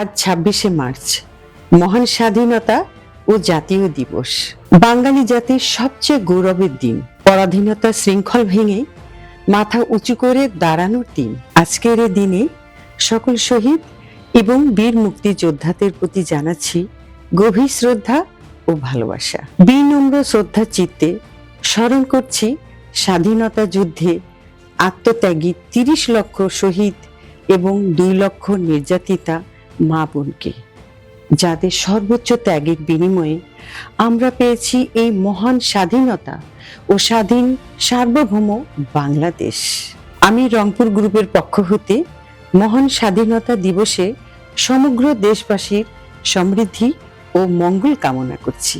আজ ২৬শে মার্চ, মহান স্বাধীনতা ও জাতীয় দিবস। বাঙালি জাতির সবচেয়ে গৌরবের দিন, পরাধীনতার শৃঙ্খল ভেঙে মাথা উঁচু করে দাঁড়ানোর দিন। আজকের এই দিনে সকল শহীদ এবং বীর মুক্তিযোদ্ধাদের প্রতি জানাচ্ছি গভীর শ্রদ্ধা ও ভালোবাসা। বিনম্র শ্রদ্ধা চিত্তে স্মরণ করছি স্বাধীনতা যুদ্ধে আত্মত্যাগী ৩০ লক্ষ শহীদ এবং ২ লক্ষ নির্যাতিতা মা বোনকে, যাদের সর্বোচ্চ ত্যাগের বিনিময়ে আমরা পেয়েছি এই মহান স্বাধীনতা ও স্বাধীন সার্বভৌম বাংলাদেশ। আমি রংপুর গ্রুপের পক্ষ হতে মহান স্বাধীনতা দিবসে সমগ্র দেশবাসীর সমৃদ্ধি ও মঙ্গল কামনা করছি।